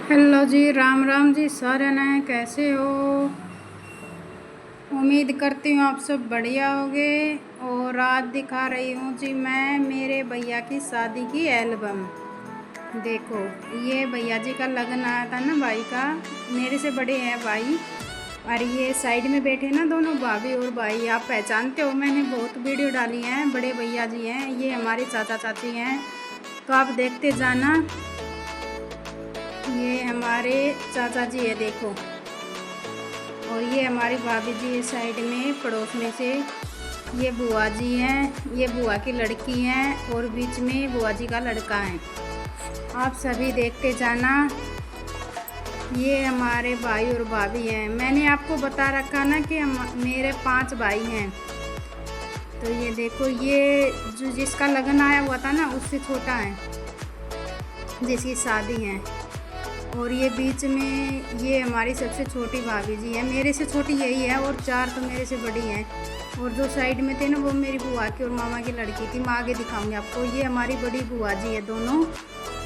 Hello जी, राम राम जी। सारे ने कैसे हो? उम्मीद करती हूँ आप सब बढ़िया होगे। और आज दिखा रही हूँ जी मैं मेरे भैया की शादी की एल्बम। देखो, ये भैया जी का लगन आया था ना, भाई का। मेरे से बड़े हैं भाई। और ये साइड में बैठे ना दोनों भाभी और भाई, आप पहचानते हो, मैंने बहुत वीडियो डाली हैं। बड़े भैया जी हैं, ये हमारे चाचा चाची हैं, तो आप देखते जाना। ये हमारे चाचा जी है, देखो। और ये हमारी भाभी जी है साइड में, पड़ोस में से। ये बुआ जी हैं, ये बुआ की लड़की हैं, और बीच में बुआ जी का लड़का है। आप सभी देखते जाना। ये हमारे भाई और भाभी हैं। मैंने आपको बता रखा ना कि मेरे 5 भाई हैं। तो ये देखो, ये जो जिसका लगन आया हुआ था ना, उससे छोटा है, जिसकी शादी है। और ये बीच में ये हमारी सबसे छोटी भाभी जी है। मेरे से छोटी यही है, और 4 तो मेरे से बड़ी हैं। और जो साइड में थे ना, वो मेरी बुआ की और मामा की लड़की थी। मैं आगे दिखाऊंगी आपको। ये हमारी बड़ी बुआ जी है, दोनों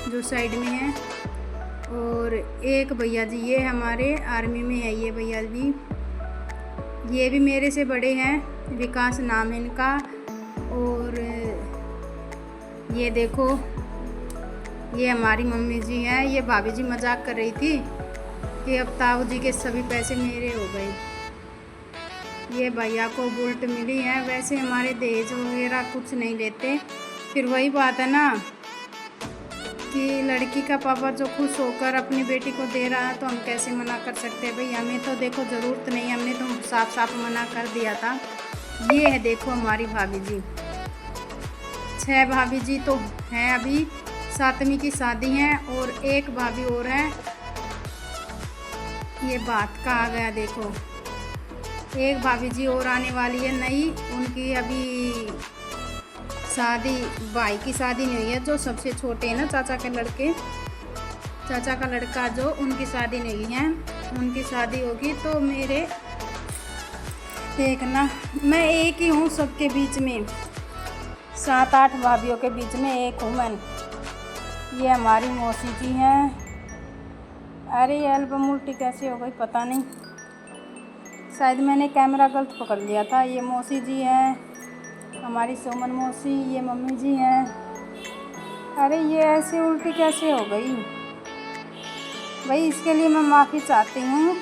जो साइड में हैं। और एक भैया जी ये हमारे आर्मी में है, ये भैया भी। ये भी मेरे से बड़े हैं, विकास नाम है इनका। और ये देखो, ये हमारी मम्मी जी हैं। ये भाभी जी मजाक कर रही थी कि अब ताऊ जी के सभी पैसे मेरे हो गए। ये भैया को बुलेट मिली है। वैसे हमारे दहेज वगैरह कुछ नहीं लेते। फिर वही बात है ना कि लड़की का पापा जो खुश होकर अपनी बेटी को दे रहा है, तो हम कैसे मना कर सकते हैं भाई। हमें तो देखो ज़रूरत नहीं, हमने तो साफ साफ मना कर दिया था। ये है देखो हमारी भाभी जी। 6 भाभी जी तो हैं अभी, 7वीं की शादी है। और एक भाभी और है, ये बात का आ गया। देखो, एक भाभी जी और आने वाली है नई। उनकी अभी शादी, भाई की शादी नहीं हुई है, जो सबसे छोटे हैं ना, चाचा के लड़के, चाचा का लड़का जो, उनकी शादी नहीं हुई है। उनकी शादी होगी तो मेरे देखना, मैं एक ही हूँ सबके बीच में। 7-8 भाभीों के बीच में एक हूँ मैं। ये हमारी मौसी जी हैं। अरे ये एल्बम उल्टी कैसे हो गई पता नहीं, शायद मैंने कैमरा गलत पकड़ लिया था। ये मौसी जी हैं हमारी, सुमन मौसी। ये मम्मी जी हैं। अरे ये ऐसे उल्टी कैसे हो गई भाई, इसके लिए मैं माफ़ी चाहती हूँ।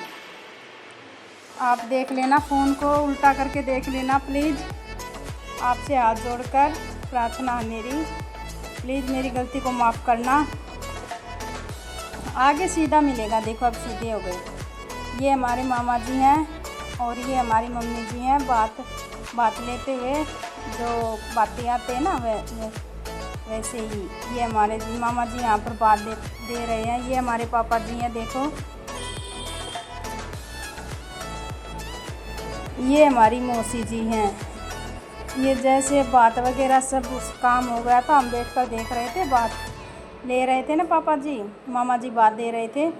आप देख लेना, फ़ोन को उल्टा करके देख लेना प्लीज़। आपसे हाथ जोड़कर प्रार्थना है मेरी, प्लीज़ मेरी गलती को माफ़ करना। आगे सीधा मिलेगा, देखो अब सीधे हो गए। ये हमारे मामा जी हैं, और ये हमारी मम्मी जी हैं। बात लेते हुए जो बातें आते हैं ना, वैसे ही ये हमारे मामा जी यहाँ पर बात दे रहे हैं। ये हमारे पापा जी हैं, देखो। ये हमारी मौसी जी हैं। ये जैसे बात वगैरह सब काम हो गया था, हम बैठ कर देख रहे थे, बात ले रहे थे ना पापा जी, मामा जी बात दे रहे थे,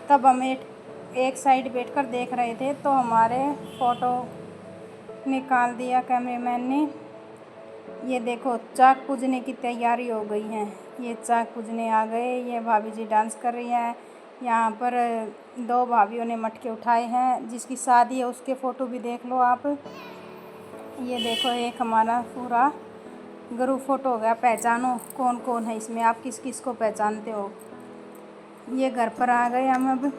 तब हम एक साइड बैठकर देख रहे थे। तो हमारे फ़ोटो निकाल दिया कैमरामैन ने। ये देखो, चाक पूजने की तैयारी हो गई है। ये चाक पूजने आ गए। ये भाभी जी डांस कर रही हैं। यहाँ पर 2 भाभीयों ने मटके उठाए हैं। जिसकी शादी है उसके फ़ोटो भी देख लो आप। ये देखो, एक हमारा पूरा ग्रुप फ़ोटो हो गया। पहचानो कौन कौन है इसमें, आप किस किस को पहचानते हो। ये घर पर आ गए हम अब।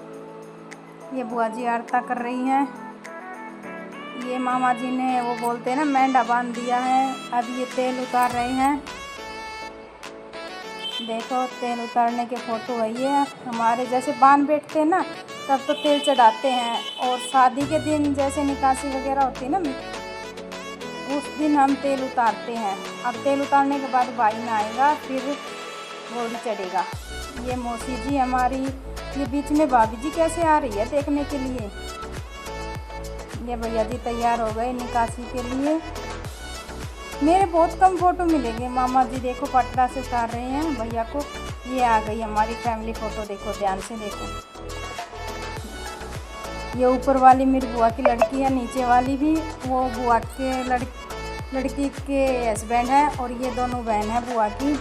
ये बुआ जी आरता कर रही हैं। ये मामा जी ने, वो बोलते हैं ना, मेंढा बांध दिया है। अब ये तेल उतार रहे हैं। देखो, तेल उतारने के फ़ोटो है ये। हमारे जैसे बांध बैठते हैं ना, तब तो तेल चढ़ाते हैं। और शादी के दिन जैसे निकासी वगैरह होती है ना, उस दिन हम तेल उतारते हैं। अब तेल उतारने के बाद भाई ना आएगा, फिर घोड़ी चढ़ेगा। ये मौसी जी हमारी। ये बीच में भाभी जी कैसे आ रही है देखने के लिए। ये भैया जी तैयार हो गए निकासी के लिए। मेरे बहुत कम फ़ोटो मिलेंगे। मामा जी देखो पटरा से उतार रहे हैं भैया को। ये आ गई हमारी फैमिली फ़ोटो, देखो ध्यान से देखो। ये ऊपर वाली मेरी बुआ की लड़की है, नीचे वाली भी वो बुआ के लड़की के हस्बैंड हैं। और ये दोनों बहन हैं बुआ की।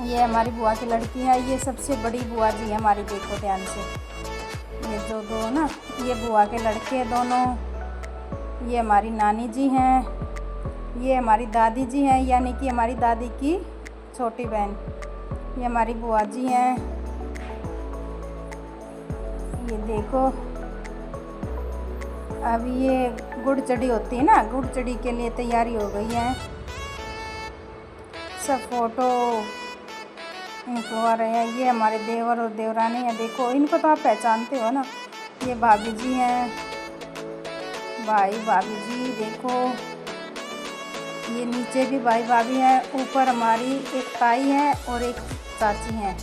ये हमारी बुआ की लड़की है, ये सबसे बड़ी बुआ जी है हमारी, देखो ध्यान से। ये जो दो ना, ये बुआ के लड़के दोनों। ये हमारी नानी जी हैं, ये हमारी दादी जी हैं, यानी कि हमारी दादी की छोटी बहन। ये हमारी बुआ जी हैं। ये देखो, अब ये गुड़ चढ़ी होती है ना, गुड़ चढ़ी के लिए तैयारी हो गई है। सब फोटो निकलवा रहे हैं। ये हमारे देवर और देवरानी है, देखो इनको तो आप पहचानते हो ना। ये भाभी जी हैं, भाई भाभी जी देखो। ये नीचे भी भाई भाभी हैं, ऊपर हमारी एक ताई है और एक चाची हैं।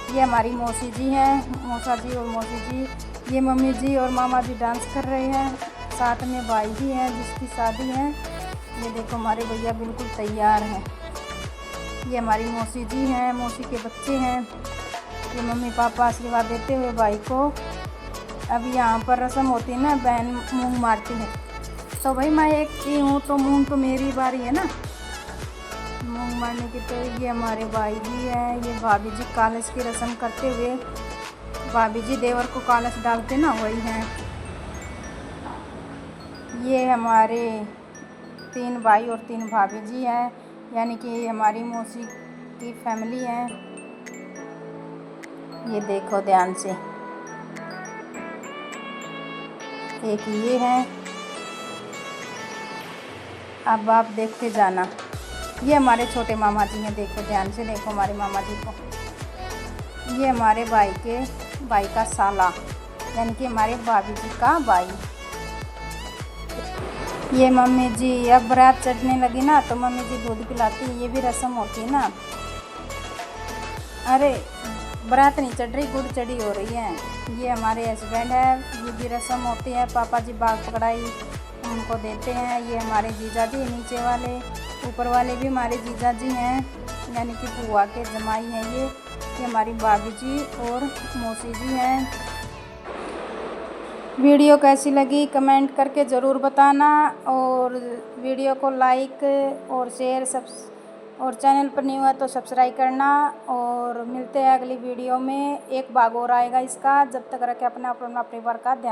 ये हमारी मौसी जी हैं, मौसा जी और मौसी जी। ये मम्मी जी और मामा जी डांस कर रहे हैं, साथ में भाई भी हैं जिसकी शादी है। ये देखो हमारे भैया बिल्कुल तैयार हैं। ये हमारी मौसी जी हैं, मौसी के बच्चे हैं। ये मम्मी पापा आशीर्वाद देते हुए भाई को। अब यहाँ पर रस्म होती है ना, बहन मूंग मारती है, तो भाई मैं एक की हूँ तो मूंग तो मेरी बारी है ना मूंग मारने की। तो ये हमारे भाई जी हैं। ये भाभी जी कालस की रस्म करते हुए, भाभी जी देवर को कालस डालते ना, वही हैं। ये हमारे 3 भाई और 3 भाभी जी हैं, यानी कि हमारी मौसी की फैमिली है। ये देखो ध्यान से, एक ये है। अब आप देखते जाना। ये हमारे छोटे मामा जी हैं, देखो ध्यान से देखो हमारे मामा जी को। ये हमारे भाई का साला, यानी कि हमारे भाभी जी का भाई। ये मम्मी जी, अब बारात चढ़ने लगी ना तो मम्मी जी दूध पिलाती है, ये भी रस्म होती है ना। अरे बारात नहीं चढ़ रही, गुड़ चढ़ी हो रही है। ये हमारे हस्बैंड है, ये भी रस्म होती है। पापा जी बाग पकड़ाई उनको देते हैं। ये हमारे जीजा जी नीचे वाले, ऊपर वाले भी हमारे जीजा जी हैं, यानी कि बुआ के जमाई हैं। ये हमारी भाभी जी और मौसी जी हैं। वीडियो कैसी लगी कमेंट करके ज़रूर बताना, और वीडियो को लाइक और शेयर और चैनल पर न्यू है तो सब्सक्राइब करना। और मिलते हैं अगली वीडियो में। एक भाग और आएगा इसका। जब तक रखे अपना परिवार का ध्यान।